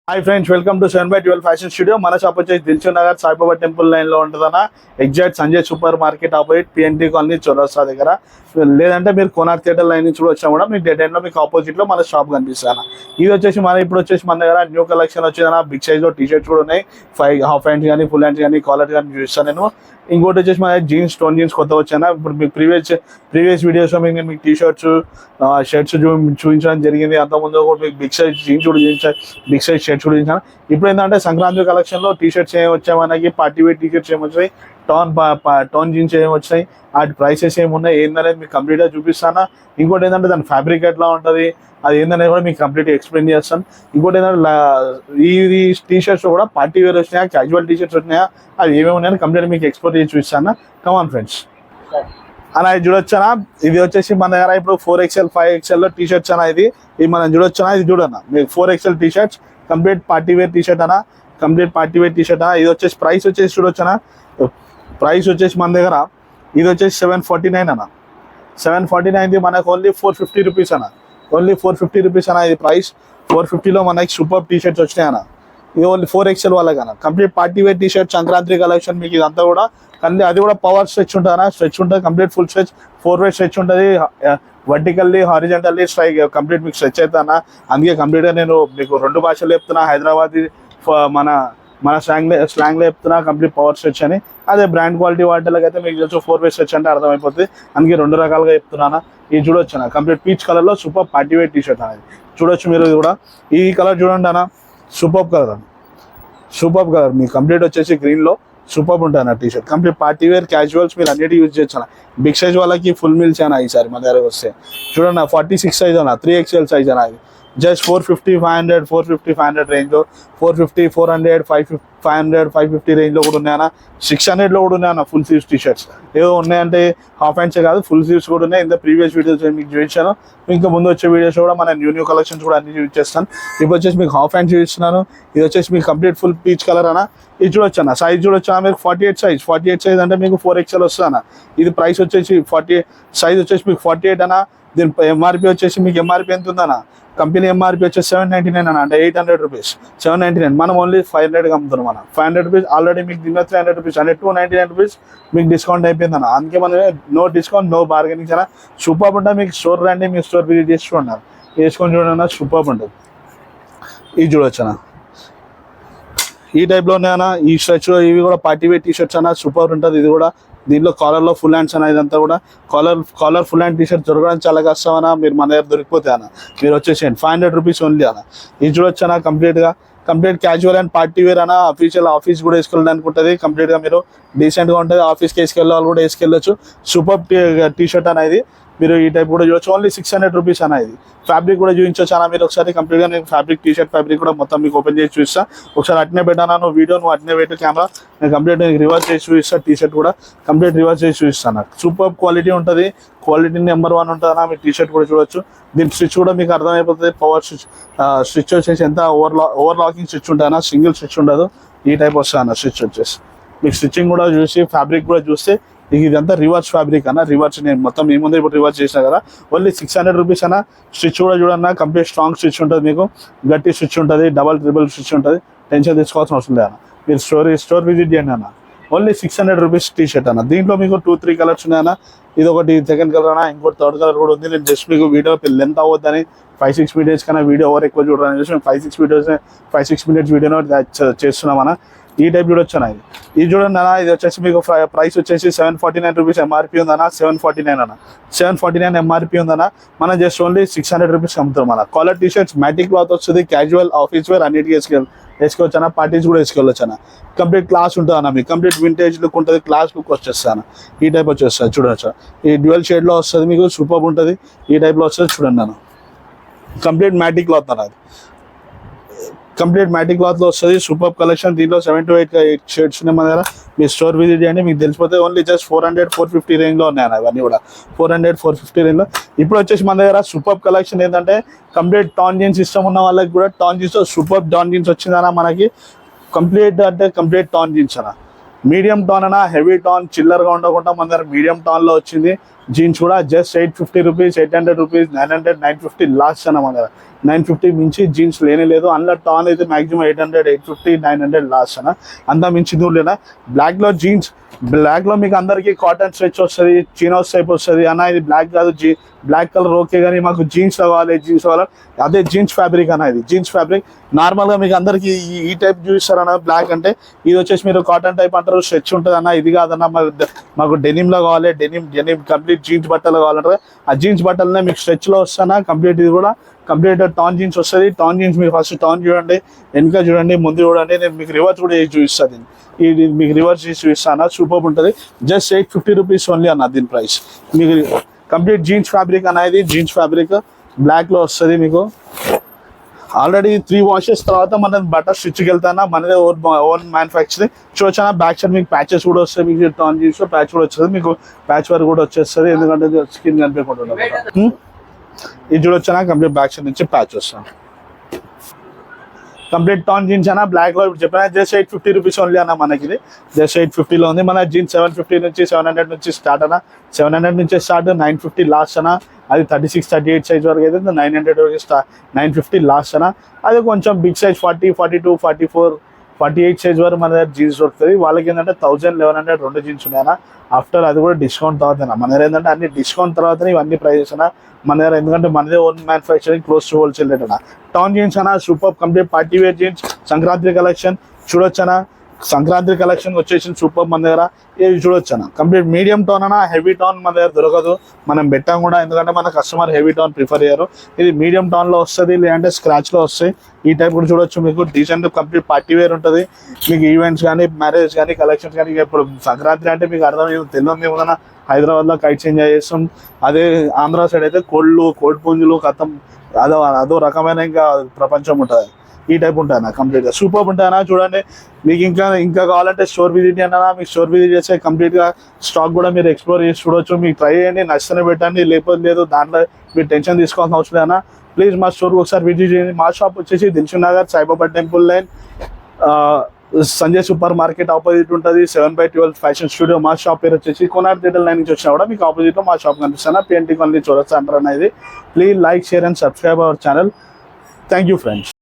Hi friends, welcome to 7/12 fashion studio. మన shop వచ్చేసి Dilsukh Nagar Saibaba temple line లో ఉంటుందన్న. Exact Sanjay super market opposite P&T colony చౌరస్తా దగ్గర. లేదంటే మీరు కోనార్క్ థియేటర్ లైన్ నుంచి కూడా వచ్చినా కూడా మీకు డెడ్ ఎండ్ లో మీకు ఆపోజిట్ లో మన షాప్ కనిపిస్తాను. ఇది వచ్చేసి ఇప్పుడు వచ్చేసి మన దగ్గర న్యూ కలెక్షన్ వచ్చేదన్న. బిగ్ సైజ్ లో టీ షర్ట్స్ కూడా ఉన్నాయి. 5 హాఫ్ హ్యాండ్స్ కానీ ఫుల్ హ్యాండ్స్ కానీ కాలర్ కానీ చూస్తాను నేను. ఇంకోటి వచ్చేసి మన జీన్స్, స్టోన్ జీన్స్ కొత్త వచ్చాను. ఇప్పుడు మీకు ప్రీవియస్ వీడియోస్ లో మీకు టీ షర్ట్స్ షర్ట్స్ చూపించడం జరిగింది. అంతకుముందు కూడా మీకు బిగ్ సైజ్ జీన్స్ కూడా చూపించాను, బిగ్ సైజ్ షర్ట్స్ కూడా చూపించాను. ఇప్పుడు ఏంటంటే సంక్రాంతి కలెక్షన్ లో టీ షర్ట్స్ ఏమి వచ్చాయి మనకి, పార్టీ వేర్ టీ షర్ట్స్ ఏమి వచ్చాయి, టోన్ జీన్స్ ఏమి వచ్చాయి, వాటి ప్రైసెస్ ఏమున్నాయి ఏందనేది మీకు కంప్లీట్గా చూపిస్తాను. ఇంకోటి ఏంటంటే దాని ఫ్యాబ్రిక్ ఎట్లా ఉంటుంది అది ఏందనేది కూడా మీకు కంప్లీట్గా ఎక్స్ప్లెయిన్ చేస్తాను. ఇంకోటి ఏంటంటే ఈ టీ షర్ట్స్ కూడా పార్టీ వేర్ వచ్చినాయా, క్యాజువల్ టీ షర్ట్స్ వచ్చినాయా, అది ఏమేమి ఉన్నాయని కంప్లీట్గా మీకు ఎక్స్ప్లోర్ చేసి చూపిస్తాను. కమాన్ ఫ్రెండ్స్ అలా ఇది చూడొచ్చానా. ఇది వచ్చేసి మన దగ్గర ఇప్పుడు 4XL 5XL లో టీ షర్ట్స్ అన్న. ఇది మనం చూడొచ్చానా. ఇది చూడన్నా మీకు 4XL T shirts complete party wear T shirt అన్న, complete party wear T shirt అన్న. ఇది వచ్చేసి ప్రైస్ వచ్చేసి చూడొచ్చానా. ప్రైస్ వచ్చేసి మన దగ్గర ఇది వచ్చేసి 749 అన్న. 749 మనకు ఓన్లీ 450 రూపీస్ అన్న. ఓన్లీ 450 రూపీస్ అన్న. ఇది ప్రైస్ 450లో మనకి సూపర్ టీ షర్ట్స్ వచ్చినాయి అన్న. ఇది ఓన్లీ 4XL వాళ్ళకన్నా complete party wear T shirt Sankranti collection మీకు ఇదంతా కూడా. కానీ అది కూడా పవర్ స్ట్రెచ్ ఉంటుందా, స్ట్రెచ్ ఉంటుంది complete full stretch, 4-way stretch ఉంటుంది. వర్టికల్లీ హారిజెంటల్లీ స్ట్రైక్ కంప్లీట్ మీకు స్ట్రెచ్ అవుతానా. అందుకే కంప్లీట్గా నేను మీకు 2 భాషలు చెప్తున్నా. హైదరాబాద్ మన స్లాంగ్లో చెప్తున్నా కంప్లీట్ పవర్ స్ట్రెచ్ అని. అదే బ్రాండ్ క్వాలిటీ వాటిలోకి అయితే మీకు తెలుసు 4-way స్ట్రెచ్ అంటే అర్థమైపోతుంది. అందుకే 2 రకాలుగా చెప్తున్నాను. ఇది చూడొచ్చు అన్న, కంప్లీట్ పీచ్ కలర్లో super party wear T shirt అనేది చూడొచ్చు మీరు. ఇది కూడా ఈ కలర్ చూడండి అన్న, సూపర్ కలర్ అన్న, సూపర్ కలర్. మీకు కంప్లీట్ వచ్చేసి గ్రీన్లో సూపర్ ఉంటుంది అన్న T shirt. Complete party wear casuals మీరు అన్నిటి యూజ్ చేయొచ్చు అన్న. బిగ్ సైజ్ వాళ్ళకి ఫుల్ మీల్స్ అన్న ఈసారి మన దగ్గర వస్తే చూడండి. 46 సైజ్ అన్న, 3XL సైజ్ అన్న. ఇది జస్ట్ 450, 500, 450, 500 రేంజ్లో, 450, 400, 500, 550 రేంజ్లో కూడా ఉన్నాయన్న. 600లో కూడా ఉన్నాయన్న ఫుల్ స్లీవ్స్ టీ షర్ట్స్. ఏదో ఉన్నాయంటే హాఫ్ హ్యాండ్సే కాదు, ఫుల్ స్లీవ్స్ కూడా ఉన్నాయి. ఇంత ప్రీవియస్ వీడియోస్ మీకు చూపించాను. ఇంకా ముందు వచ్చే వీడియోస్ కూడా మన న్యూ కలెక్షన్స్ కూడా అన్ని చూపించేస్తాను. ఇప్పుడు వచ్చేసి మీకు హాఫ్ హ్యాండ్ చూపిస్తున్నాను. ఇది వచ్చేసి మీకు కంప్లీట్ ఫుల్ పీచ్ కలర్ అన్న. ఇది చూడొచ్చు అన్న, సైజ్ చూడొచ్చు అన్న. మీకు 48 సైజ్, 48 సైజ్ అంటే మీకు 4XL వస్తుంది అన్న. ఇది ప్రైస్ వచ్చేసి 48 సైజ్ వచ్చేసి మీకు 48 అన్న. దీని ఎంఆర్పి వచ్చేసి మీకు ఎంఆర్పి ఎంత ఉందన్న, కంపెనీ ఎంఆర్పి వచ్చేసి 799 అన్న, అంటే 800 రూపీస్. 799 మనం ఓన్లీ 500కి అమ్ముతున్నాం అన్న. 500 రూపీస్ ఆల్రెడీ మీకు దీని 300 రూపీస్ అంటే 299 రూపీస్ మీకు డిస్కౌంట్ అయిపోయింది అన్న. అందుకే మనం నో డిస్కౌంట్, నో బార్గెనింగ్ అన్న. సూపర్ ఉంటుంది. మీకు స్టోర్ రండి, మీ స్టోర్ విజిట్ చేసి చూడండి, వేసుకొని చూడండి అన్న, సూపర్ ఉంటుంది. ఇది చూడొచ్చు అన్న, ఈ టైప్లోనే అన్న. ఈ స్ట్రెచ్లో ఇవి కూడా పార్టీ వేర్ టీ షర్ట్స్ అన్న, సూపర్ ఉంటుంది. ఇది కూడా దీంట్లో కాలర్లో ఫుల్ హ్యాండ్స్ అన్న. ఇదంతా కూడా collar full hand T shirt దొరకడం చాలా కష్టం అన్న. మీరు మన దగ్గర దొరికిపోతే అన్న మీరు వచ్చేసేయండి. 500 రూపీస్ ఓన్లీ అన్న. ఇది చూడొచ్చు అన్న, complete casual and party wear అన్న. ఆఫీస్ కూడా వేసుకోవడానికి ఉంటుంది. కంప్లీట్గా మీరు డీసెంట్గా ఉంటుంది. ఆఫీస్కి వేసుకెళ్ళే వాళ్ళు కూడా వేసుకెళ్ళచ్చు. సూపర్ టీ షర్ట్ అనేది మీరు ఈ టైప్ కూడా చూడొచ్చు. ఓన్లీ 600 రూపీస్ అన్న. ఇది ఫ్యాబ్రిక్ కూడా చూపించవచ్చు అన్న. మీరు ఒకసారి కంప్లీట్గా నేను ఫ్యాబ్రిక్ టీ షర్ట్ ఫ్యాబ్రిక్ కూడా మొత్తం మీకు ఓపెన్ చేసి చూపిస్తా. ఒకసారి అట్నే పెట్టాను నువ్వు వీడియో, నువ్వు అట్నే పెట్టు కెమెరా. నేను కంప్లీట్ రివర్స్ చేసి చూపిస్తాను. టీ షర్ట్ కూడా కంప్లీట్ రివర్స్ చేసి చూపిస్తాను. సూపర్ క్వాలిటీ ఉంటుంది. క్వాలిటీ నెంబర్ 1 ఉంటుంది అన్న. మీరు టీ షర్ట్ కూడా చూడొచ్చు. దీని స్టిచ్ కూడా మీకు అర్థమైపోతుంది. పవర్ స్టిచ్ వచ్చేసి ఎంత ఓవర్ లాకింగ్ స్టిచ్ ఉంటుంది అన్న, సింగిల్ స్టిచ్ ఉండదు. ఈ టైప్ వస్తుంది అన్న స్టిచ్ వచ్చేసి. మీకు స్టిచ్చింగ్ కూడా చూసి ఫ్యాబ్రిక్ కూడా చూస్తే ఇదంతా రివర్స్ ఫ్యాబ్రిక్ అన్న. రివర్స్ నేను మొత్తం ఏముంది ఇప్పుడు రివర్స్ చేసినా కదా. ఓన్లీ 600 రూపీస్ అన్న. స్టిచ్ కూడా చూడన్నా, కంప్లీట్ స్ట్రాంగ్ స్టిచ్ ఉంటుంది. మీకు గట్టి స్టిచ్ ఉంటుంది, డబల్ ట్రిపుల్ స్టిచ్ ఉంటుంది. టెన్షన్ తీసుకోవాల్సిన అవసరం లేదు అన్న. మీరు స్టోర్ విజిట్ చేయండి అన్న. ఓన్లీ 600 రూపీస్ టీ షర్ట్ అన్న. దీంట్లో మీకు 2-3 కలర్స్ ఉన్నాయన్న. ఇది ఒకటి సెకండ్ కలర్ అన్న, ఇంకోటి థర్డ్ కలర్ కూడా ఉంది. నేను జస్ట్ మీకు వీడియో లెంత్ అవ్వద్దని 5-6 మినిట్స్ కన్నా వీడియో ఓవర్ ఎక్కువ చూడాలని చెప్పి 5-6 మినిట్స్ వీడియోలో చేస్తున్నామన్న. ఈ టైప్ చూడొచ్చు అన్న. ఇది చూడండి అన్న. ఇది వచ్చేసి మీకు ప్రైస్ వచ్చేసి 749 రూపీస్ ఎంఆర్పి ఉందన్న. 749 అన్న, 749 ఎంఆర్పి ఉందన్న. మనం జస్ట్ ఓన్లీ 600 రూపీస్ అమ్ముతాం అన్న. కాలర్ టీ షర్ట్స్ మ్యాటిక్ క్లాత్ వస్తుంది. క్యాజువల్, ఆఫీస్ వేర్ అన్నిటికీ వేసుకోవచ్చు అన్న. పార్టీస్ కూడా వేసుకోవచ్చు అన్న. కంప్లీట్ క్లాస్ ఉంటుంది అన్న. మీకు కంప్లీట్ వింటేజ్ లుక్ ఉంటుంది, క్లాస్ లుక్ వచ్చేస్తాను. ఈ టైప్ వచ్చేస్తుంది చూడొచ్చు. ఈ డ్యూయల్ షేడ్లో వస్తుంది, మీకు సూపర్ ఉంటుంది. ఈ టైప్లో వస్తుంది చూడండి అన్న. కంప్లీట్ మ్యాటిక్ క్లాత్ అన్నది, కంప్లీట్ మ్యాటిక్ క్లాత్లో వస్తుంది. Super collection. దీంట్లో 7 to 8 షర్ట్స్ ఉన్నాయి మన దగ్గర. మీ స్టోర్ విజిట్ చేయండి, మీకు తెలిసిపోతే. ఓన్లీ జస్ట్ 400, 450 రేంజ్లో ఉన్నాయన్న. ఇవన్నీ కూడా 400, 450 రేంజ్లో. ఇప్పుడు వచ్చేసి మన దగ్గర సూపర్ కలెక్షన్ ఏంటంటే కంప్లీట్ టాన్ జీన్స్ ఇష్టం ఉన్న వాళ్ళకి కూడా tan jeans, super tan jeans వచ్చిందన్న మనకి. కంప్లీట్ అంటే కంప్లీట్ టాన్ జీన్స్ అన్న. మీడియం టాన్ అన్న, హెవీ టాన్ చిల్లర్గా ఉండకుండా మన దగ్గర మీడియం టాన్లో వచ్చింది. జీన్స్ కూడా జస్ట్ 850 రూపీస్, 800 రూపీస్, 900, 950 లాస్ట్ అన్న మన దగ్గర. 950 మించి జీన్స్ లేనే లేదు. అందులో టాన్ అయితే మాక్సిమం 800, 850, 900 లాస్ట్ అన్న. అంతా మించి దూరలేనా. బ్లాక్లో జీన్స్, బ్లాక్లో మీకు అందరికీ కాటన్ స్ట్రెచ్ వస్తుంది, చీనోస్ టైప్ వస్తుంది అన్న. ఇది బ్లాక్ కాదు, బ్లాక్ కలర్ ఓకే, కానీ మాకు జీన్స్ కావాలి, జీన్స్ కావాలి. అదే జీన్స్ ఫ్యాబ్రిక్ అన్న. ఇది జీన్స్ ఫ్యాబ్రిక్. నార్మల్గా మీకు అందరికీ ఈ టైప్ చూపిస్తారన్న. బ్లాక్ అంటే ఇది వచ్చేసి మీరు కాటన్ టైప్ అంటారు, స్ట్రెచ్ ఉంటుంది అన్న. ఇది కాదన్న, మాకు డెనిమ్లో కావాలి, డెనిమ్ కంప్లీట్ జీన్స్ బట్టలు కావాలంటారు. ఆ జీన్స్ బట్టలనే మీకు స్ట్రెచ్లో వస్తానా కంప్లీట్. ఇది కూడా కంప్లీట్ టాన్ జీన్స్ వస్తుంది. టాన్ జీన్స్ మీరు ఫస్ట్ టాన్ చూడండి, వెనుక చూడండి, ముందు చూడండి. నేను మీకు రివర్స్ కూడా చూపిస్తాను. ఇది మీకు రివర్స్ చేసి చూపిస్తాను. సూపర్ ఉంటుంది. జస్ట్ 850 రూపీస్ ఓన్లీ అన్న దీని ప్రైస్. మీకు కంప్లీట్ జీన్స్ ఫ్యాబ్రిక్ అనేది, జీన్స్ ఫ్యాబ్రిక్ బ్లాక్లో వస్తుంది మీకు. ఆల్రెడీ 3 వాషెస్ తర్వాత మన బట్టర్ స్టిచ్కి వెళ్తానా, మనదే ఓన్ మ్యానుఫ్యాక్చరింగ్. చూడొచ్చా బ్యాక్ సైడ్ మీకు ప్యాచెస్ కూడా వస్తాయి. మీకు టాన్ జీన్స్ ప్యాచ్ కూడా వచ్చేది, మీకు ప్యాచ్ వర్క్ కూడా వచ్చేస్తుంది. ఎందుకంటే స్కిన్ కనిపించకుండా. ఇది చూడొచ్చా కంప్లీట్ బ్యాక్ సైడ్ నుంచి ప్యాచ్ వస్తాను. కంప్లీట్ టాన్ జీన్స్ అన్న బ్లాక్లో ఇప్పుడు చెప్పిన జస్ట్ 850 రూపీస్ ఓన్లీ అన్న. మనకి ఇది జస్ట్ 850లో ఉంది. మన జీన్స్ 750 నుంచి 700 నుంచి స్టార్ట్ అన్న. 700 నుంచి స్టార్ట్, 950 లాస్ట్ అన్న. అది 36, 38 సైజ్ వరకు అయితే 900 వరకు 950 లాస్ట్ అన్న. అది కొంచెం బిగ్ సైజ్ 40, 42, 44, 48 సైజ్ వరకు మన దగ్గర జీన్స్ దొరుకుతుంది. వాళ్ళకి ఏంటంటే 1000, 1100 రెండు జీన్స్ ఉన్నాయన్న. ఆఫ్టర్ అది కూడా డిస్కౌంట్ తర్వాతనా. మన దగ్గర ఏంటంటే అన్ని డిస్కౌంట్ తర్వాతనే ఇవన్నీ ప్రైజెస్ అన్న మన దగ్గర. ఎందుకంటే మనదే own manufacturing, close to wholesale rate అన్న. టాన్ జీన్స్ అన్న super complete party wear jeans Sankranti collection చూడొచ్చనా. సంక్రాంతి కలెక్షన్ వచ్చేసి సూపర్ మన దగ్గర. ఇది చూడొచ్చనా కంప్లీట్ మీడియం టోన్ అన్న. హెవీ టోన్ మన దగ్గర దొరకదు, మనం పెట్టాం కూడా. ఎందుకంటే మన కస్టమర్ హెవీ టోన్ ప్రిఫర్ చేయరు. ఇది మీడియం టోన్లో వస్తుంది, లేదంటే స్క్రాచ్లో వస్తాయి. ఈ టైప్ కూడా చూడొచ్చు. మీకు డీసెంట్ కంప్లీట్ పార్టీ వేర్ ఉంటుంది. మీకు ఈవెంట్స్ కానీ, మ్యారేజ్ కానీ, కలెక్షన్స్ కానీ. ఇప్పుడు సంక్రాంతి అంటే మీకు అర్థం తెలియదు ఏమన్నా. హైదరాబాద్లో కైట్స్ ఎంజాయ్ చేస్తాం. అదే ఆంధ్ర సైడ్ అయితే కోడి పుంజులు కథం అదో రకమైన ఇంకా ప్రపంచం ఉంటుంది. ఈ టైప్ ఉంటాయి అన్న. కంప్లీట్గా సూపర్ ఉంటాయి అన్న. చూడండి మీకు ఇంకా కావాలంటే స్టోర్ విజిట్ అన్నా. మీకు స్టోర్ విజిట్ చేస్తే కంప్లీట్గా స్టాక్ కూడా మీరు ఎక్స్ప్లోర్ చేసి చూడొచ్చు. మీకు ట్రై చేయండి, నచ్చితేనే పెట్టండి, లేకపోతే లేదు. దాంట్లో మీరు టెన్షన్ తీసుకోవాల్సిన అవసరం అన్న. ప్లీజ్ మా స్టోర్కి ఒకసారి విజిట్ చేయండి. మా షాప్ వచ్చేసి Dilsukh Nagar Saibaba temple line, Sanjay super market opposite ఉంటుంది. 7/12 ఫ్యాషన్ స్టూడియో. మా షాప్ పేరు వచ్చేసి కోనార్క్ థియేటర్ లైన్ నుంచి వచ్చినా కూడా మీకు ఆపోజిట్లో మా షాప్ కనిపిస్తున్నా. PNT కాలనీ చౌరస్తా అంటారు అనేది. Please like, share and subscribe our channel. Thank you friends.